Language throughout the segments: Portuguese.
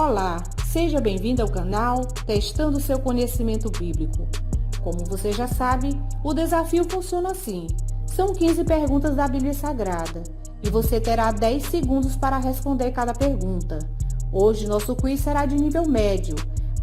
Olá, seja bem-vindo ao canal Testando seu Conhecimento Bíblico. Como você já sabe, o desafio funciona assim. São 15 perguntas da Bíblia Sagrada e você terá 10 segundos para responder cada pergunta. Hoje nosso quiz será de nível médio,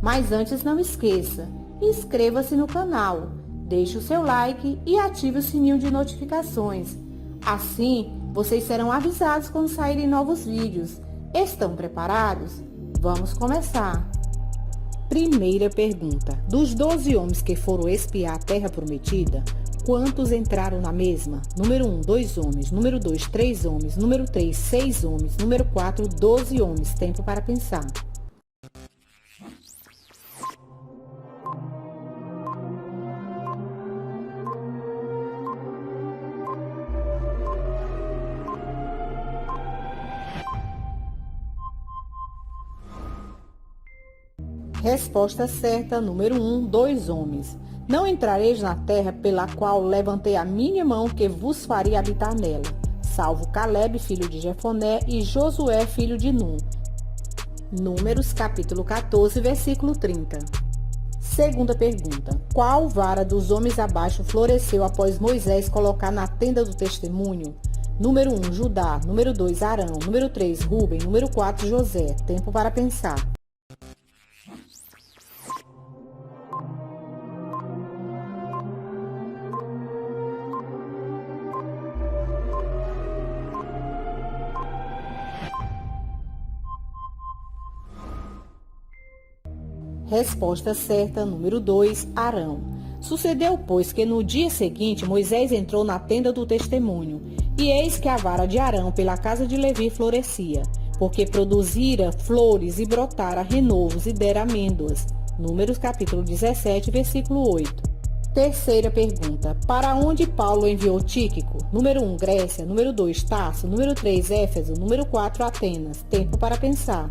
mas antes não esqueça, inscreva-se no canal, deixe o seu like e ative o sininho de notificações. Assim, vocês serão avisados quando saírem novos vídeos. Estão preparados? Vamos começar! Primeira pergunta. Dos 12 homens que foram espiar a terra prometida, quantos entraram na mesma? Número 1, 2 homens. Número 2, 3 homens. Número 3, 6 homens. Número 4, 12 homens. Tempo para pensar. Resposta certa, número 1, 2 homens. Não entrareis na terra pela qual levantei a minha mão que vos faria habitar nela, salvo Caleb, filho de Jefoné, e Josué, filho de Nun. Números, capítulo 14, versículo 30. Segunda pergunta. Qual vara dos homens abaixo floresceu após Moisés colocar na tenda do testemunho? Número 1, Judá. Número 2, Arão. Número 3, Ruben. Número 4, José. Tempo para pensar. Resposta certa, número 2, Arão. Sucedeu, pois, que no dia seguinte Moisés entrou na tenda do testemunho, e eis que a vara de Arão pela casa de Levi florescia, porque produzira flores e brotara renovos e dera amêndoas. Números capítulo 17, versículo 8. Terceira pergunta. Para onde Paulo enviou Tíquico? Número 1, Grécia. Número 2, Tarso. Número 3, Éfeso. Número 4, Atenas. Tempo para pensar.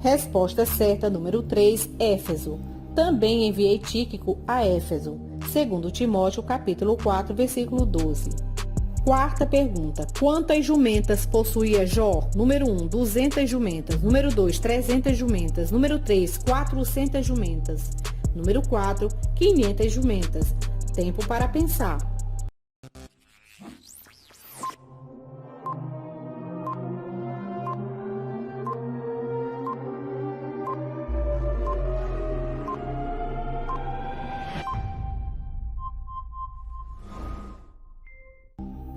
Resposta certa, número 3, Éfeso. Também enviei Tíquico a Éfeso. Segundo Timóteo, capítulo 4, versículo 12. Quarta pergunta. Quantas jumentas possuía Jó? Número 1, 200 jumentas. Número 2, 300 jumentas. Número 3, 400 jumentas. Número 4, 500 jumentas. Tempo para pensar.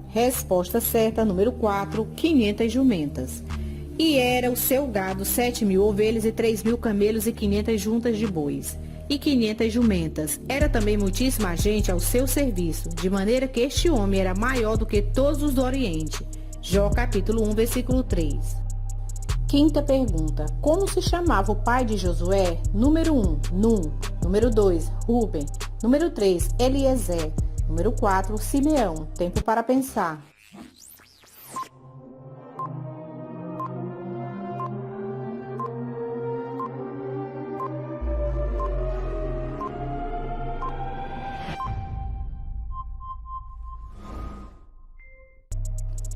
Resposta certa, número 4, 500 jumentas. E era o seu gado 7.000 ovelhas e 3.000 camelos e 500 juntas de bois. E 500 jumentas. Era também muitíssima gente ao seu serviço, de maneira que este homem era maior do que todos os do Oriente. Jó capítulo 1, versículo 3. Quinta pergunta. Como se chamava o pai de Josué? Número 1, Nun. Número 2, Ruben. Número 3, Eliezer. Número 4, Simeão. Tempo para pensar.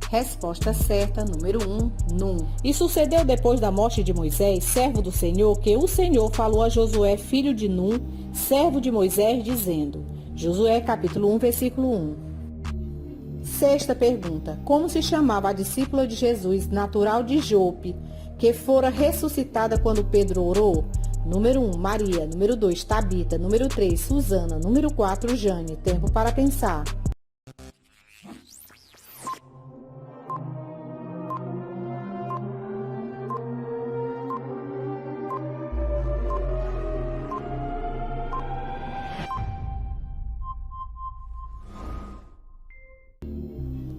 Resposta certa, número 1, Nun. E sucedeu depois da morte de Moisés, servo do Senhor, que o Senhor falou a Josué, filho de Nun, servo de Moisés, dizendo... Josué, capítulo 1, versículo 1. Sexta pergunta. Como se chamava a discípula de Jesus, natural de Jope, que fora ressuscitada quando Pedro orou? Número 1, Maria. Número 2, Tabita. Número 3, Susana. Número 4, Jane. Tempo para pensar.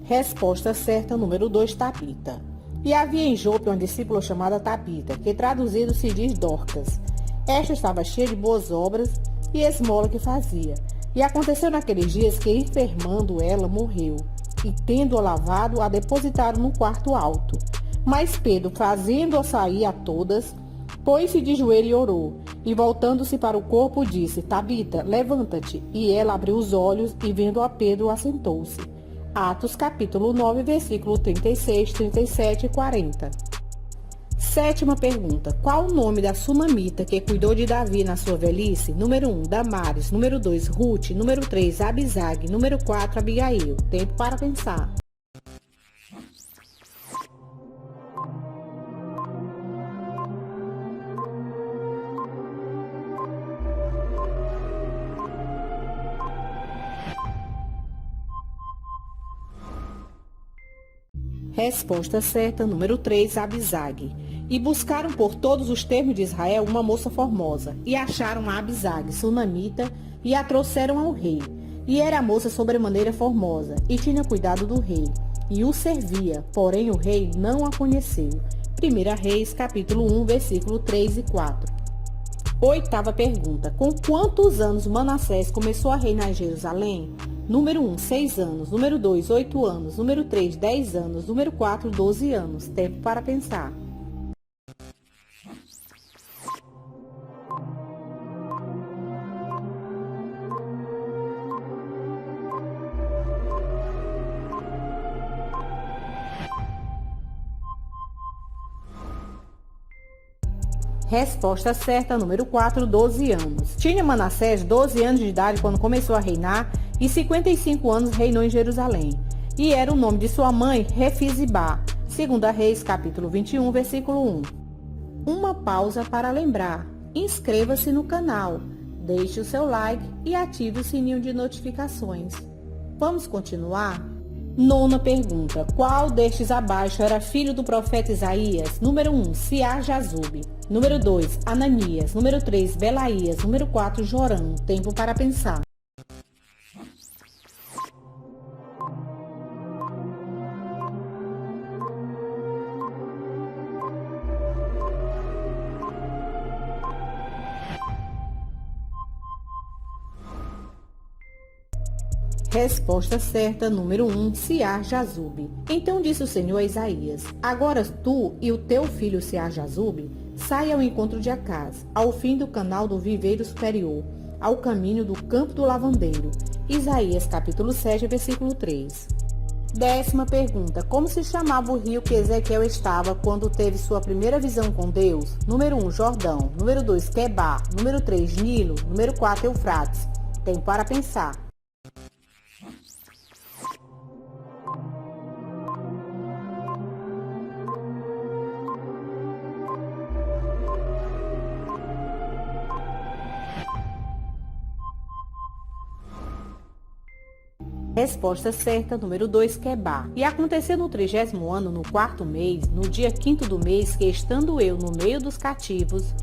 Resposta certa, número 2, Tabita. E havia em Jope uma discípula chamada Tabita, que traduzido se diz Dorcas. Esta estava cheia de boas obras e esmola que fazia. E aconteceu naqueles dias que, enfermando ela, morreu. E tendo-a lavado, a depositaram no quarto alto. Mas Pedro, fazendo-a sair a todas, pôs-se de joelho e orou. E voltando-se para o corpo, disse: Tabita, levanta-te. E ela abriu os olhos e, vendo a Pedro, assentou-se. Atos capítulo 9, versículo 36, 37 e 40. Sétima pergunta. Qual o nome da sunamita que cuidou de Davi na sua velhice? Número 1, Damares. Número 2, Ruth. Número 3, Abisag. Número 4, Abigail. Tempo para pensar. Resposta certa, número 3, Abisag. E buscaram por todos os termos de Israel uma moça formosa, e acharam a Abisag, sunamita, e a trouxeram ao rei. E era a moça sobremaneira formosa, e tinha cuidado do rei, e o servia, porém o rei não a conheceu. 1 Reis, capítulo 1, versículo 3 e 4. Oitava pergunta. Com quantos anos Manassés começou a reinar em Jerusalém? Número 1, 6 anos. Número 2, 8 anos. Número 3, 10 anos. Número 4, 12 anos. Tempo para pensar. Resposta certa, número 4, 12 anos. Tinha Manassés 12 anos de idade quando começou a reinar e 55 anos reinou em Jerusalém. E era o nome de sua mãe, Refizibá. 2 Reis, capítulo 21, versículo 1. Uma pausa para lembrar. Inscreva-se no canal, deixe o seu like e ative o sininho de notificações. Vamos continuar? Nona pergunta. Qual destes abaixo era filho do profeta Isaías? Número 1, Siar-Jazube. Número 2, Ananias. Número 3, Belaías. Número 4, Joram. Tempo para pensar. Resposta certa, número 1, Siar-Jazube. Então disse o Senhor a Isaías: Agora tu e o teu filho Siar-Jazube saia ao encontro de Acaz, ao fim do canal do viveiro superior, ao caminho do campo do lavandeiro. Isaías capítulo 7, versículo 3. Décima pergunta. Como se chamava o rio que Ezequiel estava quando teve sua primeira visão com Deus? Número 1, Jordão. Número 2, Quebar. Número 3, Nilo. Número 4, Eufrates. Tempo para pensar. Resposta certa, número 2, Quebar. E aconteceu no 30º ano, no 4º mês, no dia 5º do mês, que estando eu no meio dos cativos,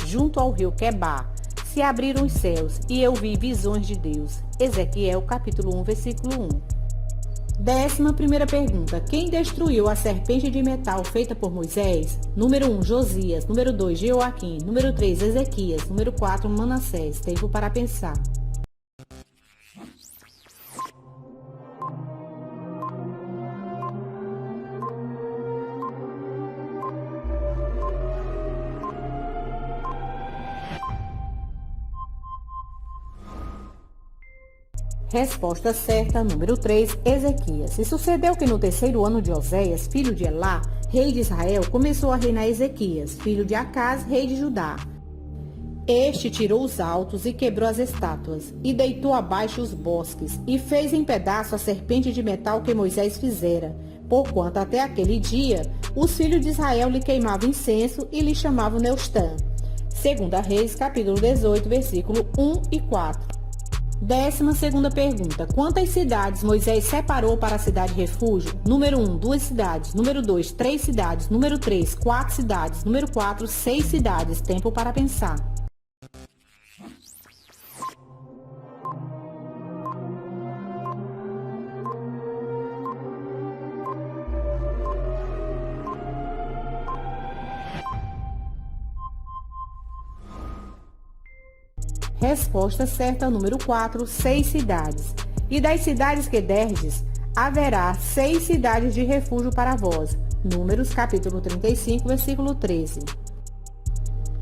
junto ao rio Quebar, se abriram os céus, e eu vi visões de Deus. Ezequiel, capítulo 1, versículo 1. 11ª pergunta. Quem destruiu a serpente de metal feita por Moisés? Número 1, Josias. Número 2, Jeoaquim. Número 3, Ezequias. Número 4, Manassés. Tempo para pensar. Resposta certa, número 3, Ezequias. E sucedeu que no 3º ano de Oséias, filho de Elá, rei de Israel, começou a reinar Ezequias, filho de Acaz, rei de Judá. Este tirou os altos e quebrou as estátuas, e deitou abaixo os bosques, e fez em pedaço a serpente de metal que Moisés fizera, porquanto até aquele dia os filhos de Israel lhe queimavam incenso e lhe chamavam Neustã. 2 Reis, capítulo 18, versículo 1 e 4. 12ª pergunta. Quantas cidades Moisés separou para a cidade refúgio? Número 1, 2 cidades. Número 2, 3 cidades. Número 3, 4 cidades. Número 4, 6 cidades. Tempo para pensar. Resposta certa, número 4, 6 cidades. E das cidades que derdes, haverá 6 cidades de refúgio para vós. Números capítulo 35, versículo 13.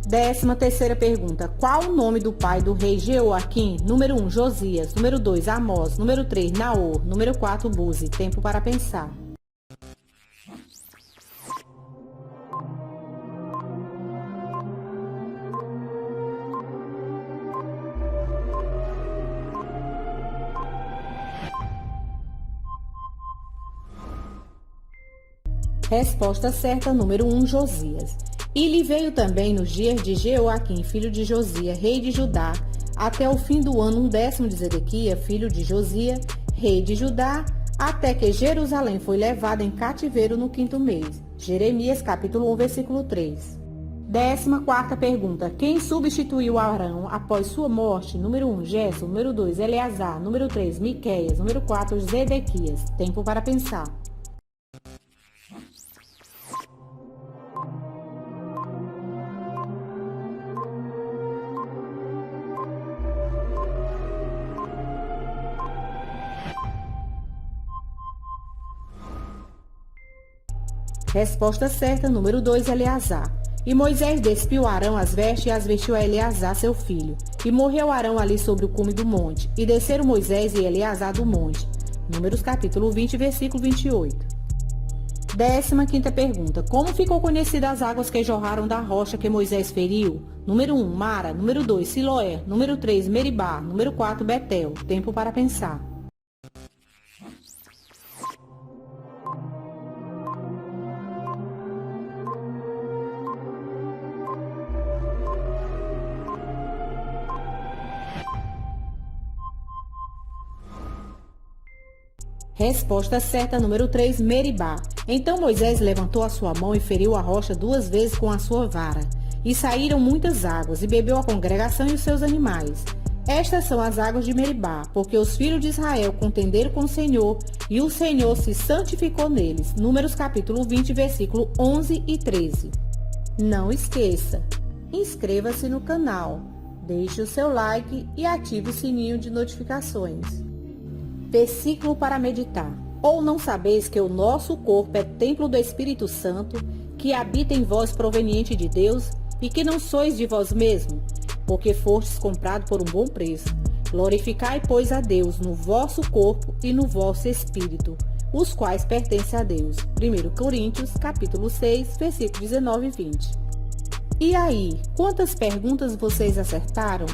13ª pergunta. Qual o nome do pai do rei Jeoaquim? Número 1, Josias. Número 2, Amós. Número 3, Naor. Número 4, Buzi. Tempo para pensar. Resposta certa, número 1, Josias. E lhe veio também nos dias de Jeoaquim, filho de Josias, rei de Judá, até o fim do ano 10º de Zedequias, filho de Josias, rei de Judá, até que Jerusalém foi levada em cativeiro no 5º mês. Jeremias capítulo 1, versículo 3. 14ª pergunta. Quem substituiu Arão após sua morte? Número 1, Gerson. Número 2, Eleazar. Número 3, Miqueias. Número 4, Zedequias. Tempo para pensar. Resposta certa, número 2, Eleazar. E Moisés despiu Arão as vestes e as vestiu a Eleazar, seu filho. E morreu Arão ali sobre o cume do monte. E desceram Moisés e Eleazar do monte. Números capítulo 20, versículo 28. 15ª pergunta. Como ficou conhecida as águas que jorraram da rocha que Moisés feriu? Número 1, Mara. Número 2, Siloé. Número 3, Meribá. Número 4, Betel. Tempo para pensar. Resposta certa, número 3, Meribá. Então Moisés levantou a sua mão e feriu a rocha 2 vezes com a sua vara. E saíram muitas águas, e bebeu a congregação e os seus animais. Estas são as águas de Meribá, porque os filhos de Israel contenderam com o Senhor, e o Senhor se santificou neles. Números capítulo 20, versículo 11 e 13. Não esqueça, inscreva-se no canal, deixe o seu like e ative o sininho de notificações. Versículo para meditar. Ou não sabeis que o nosso corpo é templo do Espírito Santo, que habita em vós proveniente de Deus, e que não sois de vós mesmos, porque fostes comprado por um bom preço. Glorificai, pois, a Deus no vosso corpo e no vosso espírito, os quais pertencem a Deus. 1 Coríntios, capítulo 6, versículos 19 e 20. E aí, quantas perguntas vocês acertaram?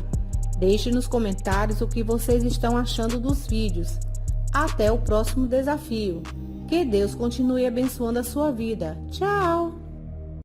Deixe nos comentários o que vocês estão achando dos vídeos. Até o próximo desafio. Que Deus continue abençoando a sua vida. Tchau!